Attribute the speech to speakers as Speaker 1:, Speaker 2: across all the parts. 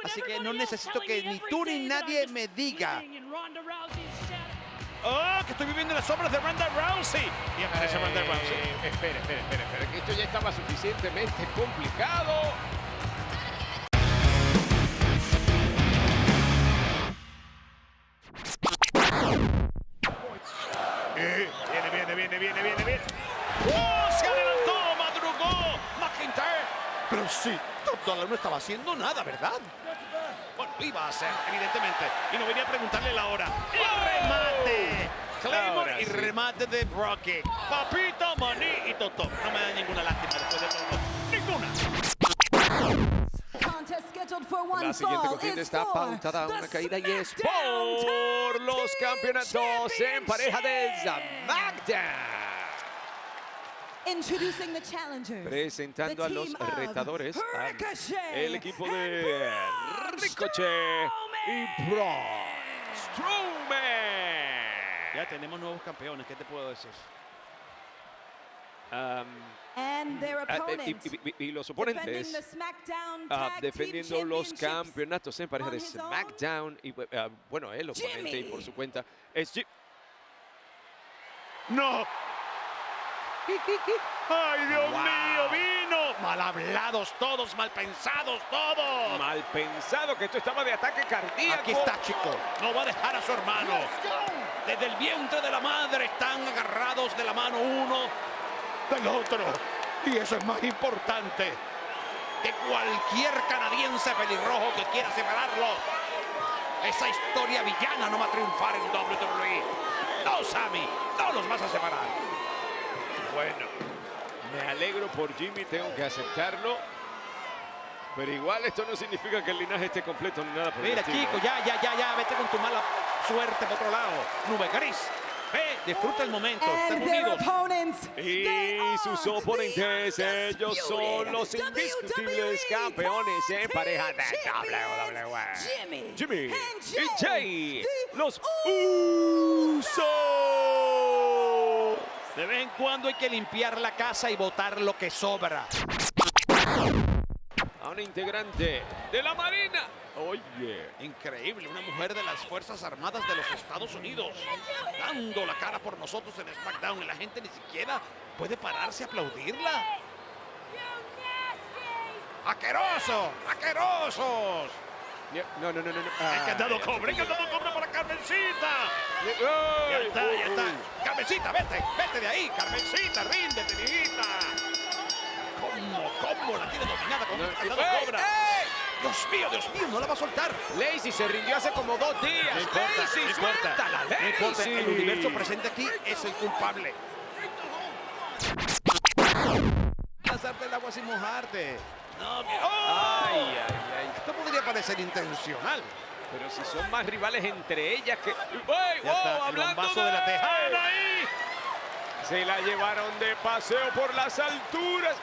Speaker 1: Así que no necesito que ni tú ni nadie me diga.
Speaker 2: ¡Oh, que estoy viviendo las sombras de Ronda Rousey! Y aparece Ronda Rousey.
Speaker 3: Espera, que esto ya estaba suficientemente complicado.
Speaker 2: Viene. ¡Oh, se adelantó! ¡Madrugó! McIntyre.
Speaker 1: Pero sí, Top Dollar no estaba haciendo nada, ¿verdad?
Speaker 2: Bueno, iba a hacer, evidentemente. Y no venía a preguntarle la hora. ¡El remate! Claymore y remate de Brocky. Papito, Maní y Toto. No me da ninguna lástima después de todo. ¡Ninguna!
Speaker 3: La siguiente contienda está pautada, una caída y es por los campeonatos en pareja de SmackDown. Presentando a los retadores, el equipo de Ricochet y Braun Strowman.
Speaker 2: Ya tenemos nuevos campeones, ¿qué te puedo decir?
Speaker 3: Y los oponentes defendiendo los campeonatos en pareja de SmackDown. Y bueno, el oponente y por su cuenta es
Speaker 2: ¡No! ¡Ay, Dios mío! ¡Vino! Mal hablados todos, mal pensados todos.
Speaker 3: Mal pensado, que esto estaba de ataque cardíaco.
Speaker 1: Aquí está, chico.
Speaker 2: No va a dejar a su hermano. Desde el vientre de la madre están agarrados de la mano uno del otro. Y eso es más importante que cualquier canadiense pelirrojo que quiera separarlo. Esa historia villana no va a triunfar en WWE. No, Sammy, no los vas a separar.
Speaker 3: Bueno, me alegro por Jimmy, tengo que aceptarlo. Pero igual esto no significa que el linaje esté completo ni nada por el
Speaker 2: Mira,
Speaker 3: estilo.
Speaker 2: Kiko, ya, vete con tu mala suerte por otro lado. Nube gris. Ve, disfruta el momento, están unidos.
Speaker 3: Y sus oponentes, ellos son los indiscutibles campeones en pareja de WWE. Jimmy y Jay, los Usos.
Speaker 2: De vez en cuando hay que limpiar la casa y botar lo que sobra.
Speaker 3: A una integrante de la Marina. Oye,
Speaker 2: Increíble, una mujer de las Fuerzas Armadas de los Estados Unidos dando la cara por nosotros en SmackDown y la gente ni siquiera puede pararse a aplaudirla. ¡Aqueroso! ¡Aquerosos!
Speaker 3: no.
Speaker 2: ¡Encantado cobra para Carmencita! Ya está. Carmencita, vete de ahí. Carmencita, ríndete, niñita. ¿Cómo la tiene dominada con Encantado Cobra? Dios mío, no la va a soltar.
Speaker 3: Lacey se rindió hace como 2 días.
Speaker 2: No importa,
Speaker 3: Lacey,
Speaker 2: no importa.
Speaker 3: suéltala,
Speaker 2: No importa,
Speaker 3: Lacey.
Speaker 2: el universo presente aquí es el culpable. Pasarte el agua sin mojarte. No,
Speaker 3: Ay.
Speaker 2: Esto podría parecer intencional.
Speaker 3: Pero si son más rivales entre ellas que...
Speaker 2: Ya está, el
Speaker 3: hablando
Speaker 2: bombazo de la tejana ahí.
Speaker 3: Se la llevaron de paseo por las alturas.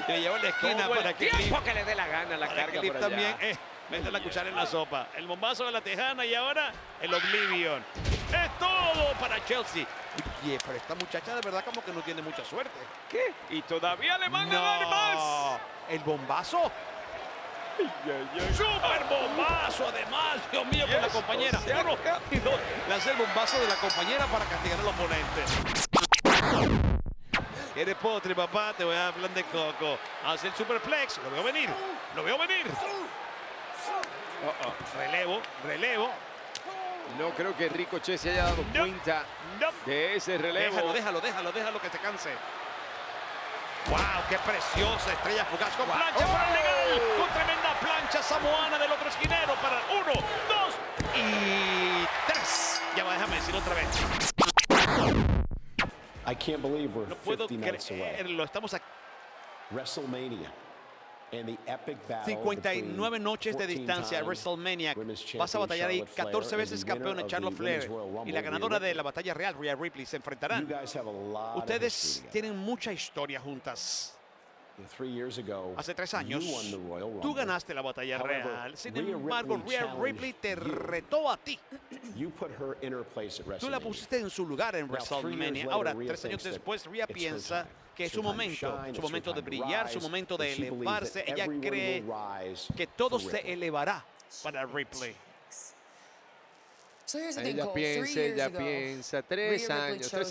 Speaker 2: Le llevo en la esquina
Speaker 3: Todo
Speaker 2: para
Speaker 3: el
Speaker 2: que
Speaker 3: tiempo que le dé la gana la
Speaker 2: para
Speaker 3: carga
Speaker 2: que
Speaker 3: por
Speaker 2: Cliff
Speaker 3: allá.
Speaker 2: también mete la cuchara en la sopa. El bombazo de la tejana y ahora el Oblivion. Es todo para Chelsea. Oye, pero esta muchacha de verdad como que no tiene mucha suerte.
Speaker 3: ¿Qué? Y todavía le van a dar más.
Speaker 2: El bombazo. ¡Super bombazo! Además, Dios mío, con la compañera.
Speaker 3: se
Speaker 2: Uno y dos. Le hace el bombazo de la compañera para castigar al oponente. ¿Quieres postre, papá? Te voy a dar plan de coco. Hace el superplex. Lo veo venir. Relevo.
Speaker 3: No creo que Ricochet se haya dado cuenta de ese relevo.
Speaker 2: Déjalo que se canse. ¡Wow! ¡Qué preciosa estrella fugaz! Con plancha para el legal. Con tremenda plancha samoana del otro esquinero para 1, 2 y 3. Ya va, déjame decirlo otra vez.
Speaker 4: I can't believe we're
Speaker 2: No puedo
Speaker 4: 50 minutes away.
Speaker 2: creerlo. Estamos a
Speaker 4: WrestleMania and the epic battle
Speaker 2: 59 noches de distancia. WrestleMania. Vas a batallar ahí 14 veces campeón en Charlotte Flair. Y la ganadora de la batalla real, Rhea Ripley, se enfrentarán. Ustedes tienen mucha historia juntas. Hace 3 años, tú ganaste la batalla real. Sin embargo, Rhea Ripley te retó a ti. Tú la pusiste en su lugar en WrestleMania. Ahora, 3 años después, Rhea piensa que es su momento de brillar, su momento de elevarse. Ella cree que todo se elevará para Ripley.
Speaker 3: Ella piensa, 3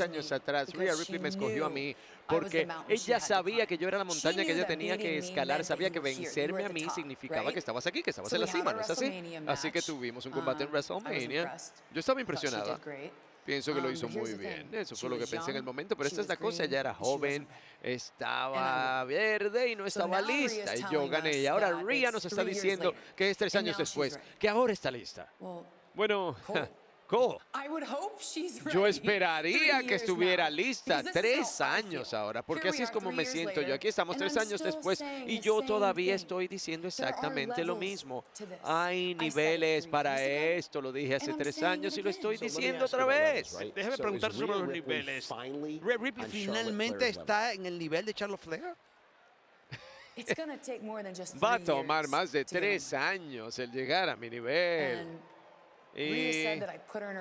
Speaker 3: años atrás, Rhea Ripley me escogió a mí porque ella sabía que yo era la montaña que ella tenía que escalar, sabía que vencerme a mí significaba que estabas aquí, que estabas en la cima, ¿no es así? Así que tuvimos un combate en WrestleMania. Yo estaba impresionada. Pienso que lo hizo muy bien. Eso fue lo que pensé en el momento. Pero esta es la cosa. Ella era joven, estaba verde y no estaba lista. Y yo gané. Y ahora Rhea nos está diciendo que es 3 años después, que ahora está lista. Bueno, Cole, yo esperaría que estuviera lista 3 años ahora, porque así es como me siento yo. Aquí estamos 3 años después y yo todavía estoy diciendo exactamente lo mismo. Hay niveles para esto, lo dije hace 3 años y lo estoy diciendo otra vez.
Speaker 2: Déjame preguntar sobre los niveles.
Speaker 1: Rhea Ripley finalmente está en el nivel de Charlotte Flair.
Speaker 3: Va a tomar más de 3 años el llegar a mi nivel. Y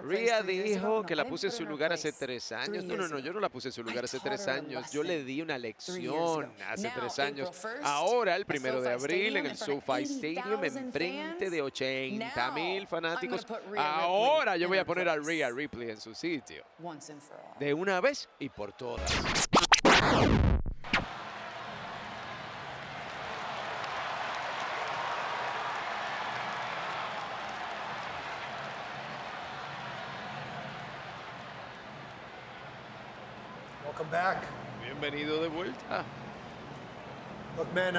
Speaker 3: Rhea dijo que la puse en su lugar hace 3 años. No, yo no la puse en su lugar hace 3 años. Yo le di una lección hace 3 años. Ahora, el 1 de abril, en el SoFi Stadium, en frente de 80,000 fanáticos, ahora yo voy a poner a Rhea Ripley en su sitio. De una vez y por todas.
Speaker 5: Welcome back.
Speaker 3: Bienvenido de vuelta.
Speaker 5: Look, man,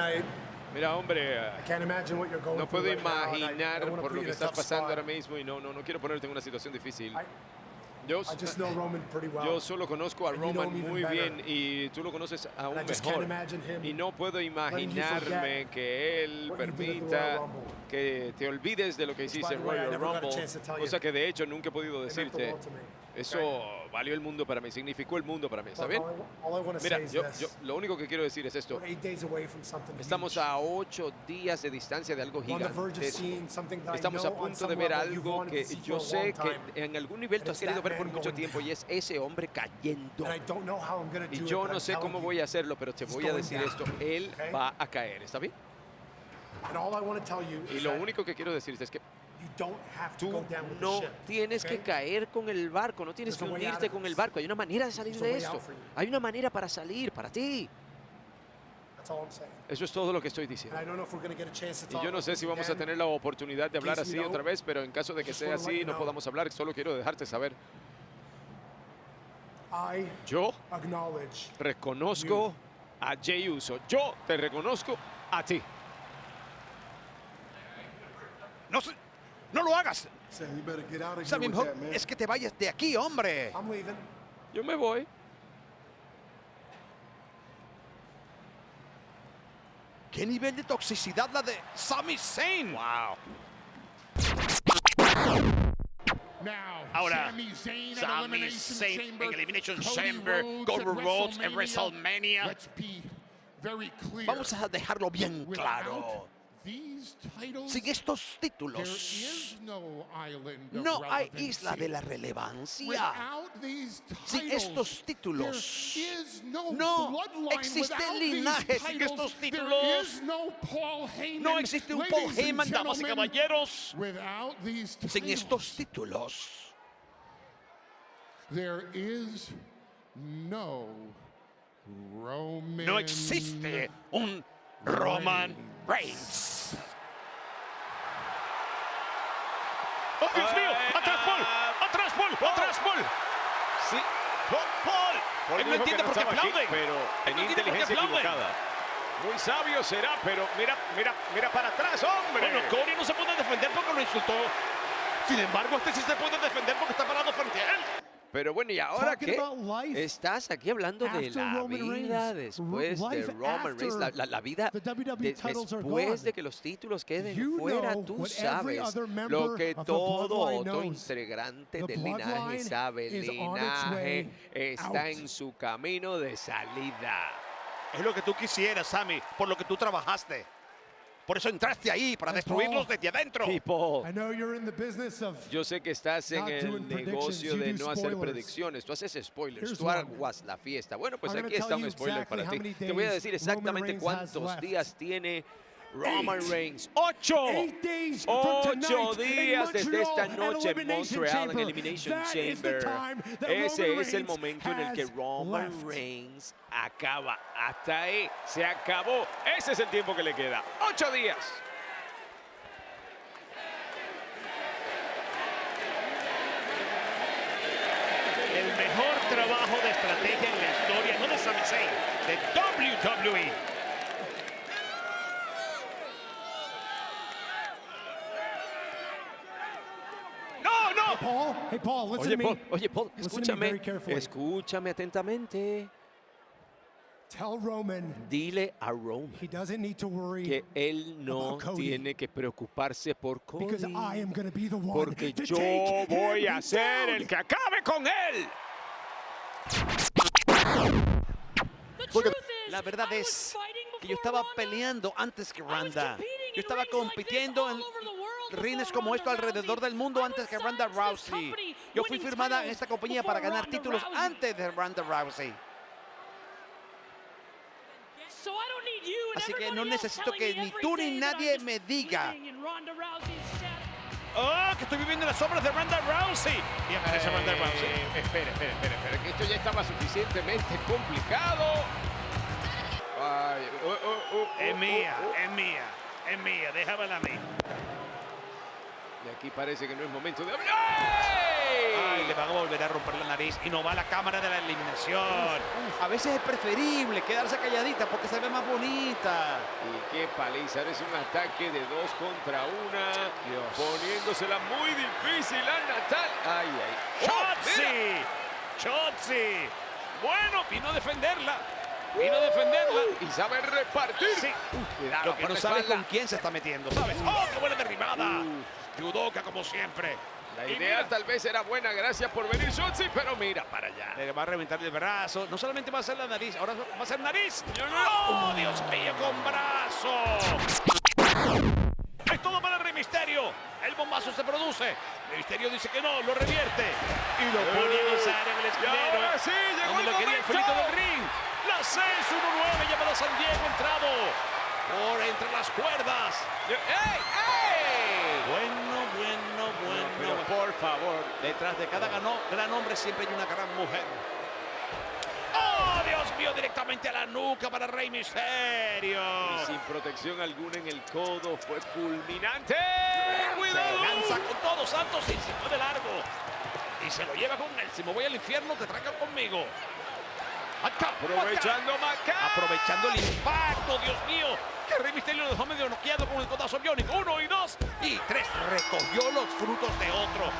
Speaker 3: Mira, hombre,
Speaker 5: I can't imagine what you're going
Speaker 3: no
Speaker 5: through
Speaker 3: puedo
Speaker 5: right now, and I
Speaker 3: imaginar
Speaker 5: don't wanna
Speaker 3: por
Speaker 5: put
Speaker 3: lo
Speaker 5: you
Speaker 3: que
Speaker 5: in a
Speaker 3: estás
Speaker 5: tough
Speaker 3: pasando
Speaker 5: spot.
Speaker 3: ahora mismo y no quiero ponerte en una situación difícil. Yo
Speaker 5: just know Roman pretty well.
Speaker 3: Yo solo conozco a
Speaker 5: And you know
Speaker 3: Roman
Speaker 5: him even
Speaker 3: muy
Speaker 5: better.
Speaker 3: bien y tú lo conoces aún
Speaker 5: And I just can't
Speaker 3: mejor.
Speaker 5: imagine him
Speaker 3: Y no puedo
Speaker 5: letting you
Speaker 3: imaginarme
Speaker 5: forget
Speaker 3: que él
Speaker 5: what you did at the
Speaker 3: permita
Speaker 5: Royal Rumble.
Speaker 3: que te olvides de lo que hiciste
Speaker 5: by
Speaker 3: en
Speaker 5: the way, I
Speaker 3: Royal
Speaker 5: never got a
Speaker 3: Rumble,
Speaker 5: chance to tell you.
Speaker 3: cosa que de hecho nunca he podido
Speaker 5: It meant the
Speaker 3: decirte.
Speaker 5: world to me.
Speaker 3: Eso valió el mundo para mí, significó el mundo para mí, ¿está
Speaker 5: Look,
Speaker 3: bien?
Speaker 5: all I want to
Speaker 3: Mira,
Speaker 5: say is
Speaker 3: yo
Speaker 5: this.
Speaker 3: lo único que quiero decir es esto.
Speaker 5: We're 8 days away from something
Speaker 3: Estamos
Speaker 5: huge.
Speaker 3: a 8 días de distancia de algo
Speaker 5: We're on the verge of
Speaker 3: gigantesco.
Speaker 5: seeing something that I
Speaker 3: Estamos a
Speaker 5: know on
Speaker 3: punto
Speaker 5: some
Speaker 3: de ver
Speaker 5: level you've
Speaker 3: algo
Speaker 5: wanted
Speaker 3: que
Speaker 5: to see
Speaker 3: yo
Speaker 5: for a
Speaker 3: sé
Speaker 5: long
Speaker 3: que
Speaker 5: time.
Speaker 3: en algún nivel tú has
Speaker 5: It's
Speaker 3: querido
Speaker 5: that
Speaker 3: ver por
Speaker 5: man
Speaker 3: mucho
Speaker 5: going
Speaker 3: tiempo y es ese hombre cayendo.
Speaker 5: And I don't know how I'm going to
Speaker 3: Y
Speaker 5: do
Speaker 3: yo
Speaker 5: it, but
Speaker 3: no
Speaker 5: I'm
Speaker 3: sé
Speaker 5: telling
Speaker 3: cómo
Speaker 5: you.
Speaker 3: voy a hacerlo, pero te
Speaker 5: He's
Speaker 3: voy a
Speaker 5: going
Speaker 3: decir
Speaker 5: down,
Speaker 3: esto. Él
Speaker 5: okay?
Speaker 3: va a caer, ¿está bien?
Speaker 5: And all I want to tell you
Speaker 3: Y
Speaker 5: is
Speaker 3: lo
Speaker 5: that
Speaker 3: único que quiero decirte es que
Speaker 5: you don't have to
Speaker 3: tú
Speaker 5: go down with the
Speaker 3: no
Speaker 5: ship.
Speaker 3: tienes que
Speaker 5: okay?
Speaker 3: caer con el barco, no tienes que
Speaker 5: There's a way out
Speaker 3: hundirte
Speaker 5: of
Speaker 3: con
Speaker 5: this.
Speaker 3: el barco. Hay una manera de salir
Speaker 5: There's a
Speaker 3: de
Speaker 5: way
Speaker 3: esto.
Speaker 5: out for you.
Speaker 3: Hay una manera para salir, para ti.
Speaker 5: That's all I'm saying.
Speaker 3: Eso es todo lo que estoy diciendo.
Speaker 5: And I don't know if we're going to get a chance to
Speaker 3: Y
Speaker 5: talk
Speaker 3: yo no
Speaker 5: about
Speaker 3: sé
Speaker 5: this
Speaker 3: si vamos a
Speaker 5: again.
Speaker 3: tener la oportunidad de hablar
Speaker 5: case
Speaker 3: así
Speaker 5: we don't,
Speaker 3: otra vez, pero en caso de que
Speaker 5: just
Speaker 3: sea
Speaker 5: wanna let
Speaker 3: así
Speaker 5: you
Speaker 3: y no
Speaker 5: know.
Speaker 3: podamos hablar, solo quiero dejarte saber.
Speaker 5: I
Speaker 3: Yo
Speaker 5: acknowledge
Speaker 3: reconozco a Jey Uso. Yo te reconozco a ti.
Speaker 2: No lo hagas.
Speaker 6: Sam, you better get out of here
Speaker 1: Sammy
Speaker 6: with
Speaker 1: Punk,
Speaker 6: that, man.
Speaker 1: es que te vayas de aquí, hombre.
Speaker 5: I'm leaving.
Speaker 3: Yo me voy.
Speaker 1: ¿Qué nivel de toxicidad la de
Speaker 2: Sami Zayn.
Speaker 3: Wow.
Speaker 2: Ahora, Sami Zayn en Elimination Chamber, Goldberg Rhodes en WrestleMania.
Speaker 1: Vamos a dejarlo bien claro. Sin estos títulos, no hay isla de la relevancia. Sin estos títulos, no existe linaje sin estos títulos.
Speaker 2: No existe un Paul Heyman, damas y caballeros.
Speaker 1: Sin estos títulos,
Speaker 2: No existe un Roman Reigns. ¡Oh, Dios mío! ¡Atrás, Paul! ¡Atrás, Paul! ¡Atrás, Paul!
Speaker 3: Sí.
Speaker 2: Paul! Él no entiende por qué aplauden.
Speaker 3: Pero tenía
Speaker 2: no entiende por qué
Speaker 3: inteligencia
Speaker 2: aplauden.
Speaker 3: equivocada. Muy sabio será, pero mira para atrás, hombre.
Speaker 2: Bueno, Cody no se puede defender porque lo insultó. Sin embargo, este sí se puede defender porque está parado frente a él.
Speaker 3: Pero bueno, ¿y ahora
Speaker 7: Talking
Speaker 3: qué?
Speaker 7: about life
Speaker 3: Estás aquí hablando de
Speaker 7: after
Speaker 3: la
Speaker 7: Roman
Speaker 3: vida
Speaker 7: Reigns.
Speaker 3: después de
Speaker 7: Life
Speaker 3: Roman Reigns,
Speaker 7: after
Speaker 3: la vida
Speaker 7: the WWE titles are
Speaker 3: después
Speaker 7: gone.
Speaker 3: de que los títulos queden
Speaker 7: You
Speaker 3: fuera.
Speaker 7: know
Speaker 3: Tú
Speaker 7: what every
Speaker 3: sabes
Speaker 7: other member
Speaker 3: lo que
Speaker 7: of the
Speaker 3: todo
Speaker 7: bloodline
Speaker 3: otro
Speaker 7: knows.
Speaker 3: integrante
Speaker 7: The
Speaker 3: del linaje
Speaker 7: bloodline
Speaker 3: sabe. El
Speaker 7: is on its
Speaker 3: linaje
Speaker 7: way
Speaker 3: está
Speaker 7: out.
Speaker 3: en su camino de salida.
Speaker 2: Es lo que tú quisieras, Sammy, por lo que tú trabajaste. Por eso entraste ahí, para destruirlos desde adentro.
Speaker 3: People,
Speaker 5: I know you're in the business of
Speaker 3: yo sé que estás en
Speaker 5: not
Speaker 3: el
Speaker 5: doing predictions,
Speaker 3: negocio
Speaker 5: you
Speaker 3: de
Speaker 5: do
Speaker 3: no hacer
Speaker 5: spoilers.
Speaker 3: predicciones. Tú haces spoilers,
Speaker 5: Here's
Speaker 3: tú
Speaker 5: one.
Speaker 3: aguas la fiesta. Bueno, pues
Speaker 5: I'm gonna
Speaker 3: aquí está
Speaker 5: tell
Speaker 3: un
Speaker 5: you
Speaker 3: spoiler
Speaker 5: exactly
Speaker 3: para
Speaker 5: how
Speaker 3: ti.
Speaker 5: many
Speaker 3: Te voy a
Speaker 5: days
Speaker 3: decir
Speaker 5: Roman
Speaker 3: exactamente
Speaker 5: Reigns has
Speaker 3: cuántos
Speaker 5: left.
Speaker 3: días tiene Roman Reigns. 8
Speaker 5: 8 days from
Speaker 3: 8
Speaker 5: tonight
Speaker 3: días
Speaker 5: in
Speaker 3: desde esta
Speaker 5: Montreal
Speaker 3: noche en
Speaker 5: Elimination
Speaker 3: Montreal en
Speaker 5: Chamber.
Speaker 3: Elimination
Speaker 5: That is the
Speaker 3: Chamber.
Speaker 5: time that
Speaker 3: Ese
Speaker 5: Roman
Speaker 3: es el
Speaker 5: Reigns
Speaker 3: momento en el que
Speaker 5: has
Speaker 3: Roman
Speaker 5: left.
Speaker 3: Reigns acaba. Hasta ahí se acabó. Ese es el tiempo que le queda. 8 días.
Speaker 2: El mejor trabajo de estrategia en la historia, no de Sami Zayn, de WWE. ¡No, no!
Speaker 5: Hey Paul, listen
Speaker 3: Oye,
Speaker 5: to me.
Speaker 3: Paul,
Speaker 5: Listen to me very
Speaker 3: escúchame.
Speaker 5: carefully.
Speaker 3: Escúchame atentamente.
Speaker 5: Tell Roman
Speaker 3: Dile a Roman
Speaker 5: he doesn't need to worry
Speaker 3: que él no
Speaker 5: about Cody,
Speaker 3: tiene que preocuparse por Cody.
Speaker 5: because I am going to be the one
Speaker 3: Porque
Speaker 5: to
Speaker 3: yo
Speaker 5: take
Speaker 3: voy
Speaker 5: him
Speaker 3: a ser
Speaker 5: down.
Speaker 3: el que acabe con él.
Speaker 1: La verdad es que yo estaba peleando antes que Ronda. Yo estaba compitiendo en rines como esto alrededor del mundo antes que Ronda Rousey. Yo fui firmada en esta compañía para ganar títulos antes de Ronda Rousey. Así que no necesito que ni tú ni nadie me diga.
Speaker 2: ¡Oh, que estoy viviendo en las sombras de Ronda Rousey! Y aparece Ronda Rousey.
Speaker 3: Espera, que esto ya estaba suficientemente complicado. Ay,
Speaker 2: Es mía, déjamela a mí.
Speaker 3: Y aquí parece que no es momento de hablar.
Speaker 2: Ay, le van a volver a romper la nariz y no va a la cámara de la eliminación.
Speaker 1: A veces es preferible quedarse calladita porque se ve más bonita.
Speaker 3: Y qué paliza, es un ataque de 2 contra 1.
Speaker 2: Dios.
Speaker 3: Poniéndosela muy difícil a Natal. Ay, ay. ¡Oh, mira!
Speaker 2: ¡Shotzi! Bueno, vino a defenderla.
Speaker 3: Y sabe repartir.
Speaker 2: Sí.
Speaker 3: Cuidado
Speaker 2: Lo que
Speaker 3: con
Speaker 2: no
Speaker 3: la
Speaker 2: sabes
Speaker 3: espalda.
Speaker 2: con quién se está metiendo, ¿sabes? ¡Oh, qué buena derribada! Judoka como siempre.
Speaker 3: La
Speaker 2: Y
Speaker 3: idea
Speaker 2: mira,
Speaker 3: tal vez era buena, gracias por venir, Shotzi, pero mira para allá.
Speaker 2: le va a reventar el brazo. No solamente va a ser la nariz, ahora va a ser nariz. ¡Oh, Dios mío, con brazo! Es todo para Rey Misterio. El bombazo se produce. Misterio dice que no, lo revierte. Y lo pone a gozar en el
Speaker 3: Y
Speaker 2: esquinero.
Speaker 3: ahora sí, llegó
Speaker 2: Donde
Speaker 3: el
Speaker 2: lo quería el
Speaker 3: momento.
Speaker 2: felito del ring. La 619 llamada San Diego entrado. Por entre las cuerdas.
Speaker 3: ¡Ey, ey!
Speaker 2: Bueno.
Speaker 3: Pero por favor.
Speaker 2: Detrás de cada gran hombre siempre hay una gran mujer. ¡Oh, Dios mío! Directamente a la nuca para Rey Misterio.
Speaker 3: Y sin protección alguna en el codo, fue fulminante.
Speaker 2: Se
Speaker 3: ¡Cuidado!
Speaker 2: lanza con todo Santos y se fue de largo. Y se lo lleva con él. Si me voy al infierno, te traigan conmigo. Acá,
Speaker 3: Aprovechando Macá.
Speaker 2: Aprovechando el impacto, Dios mío. Que Rey Misterio lo dejó medio noqueado con el codazo biónico. 1 y 2 y 3. Recogió los frutos de otro.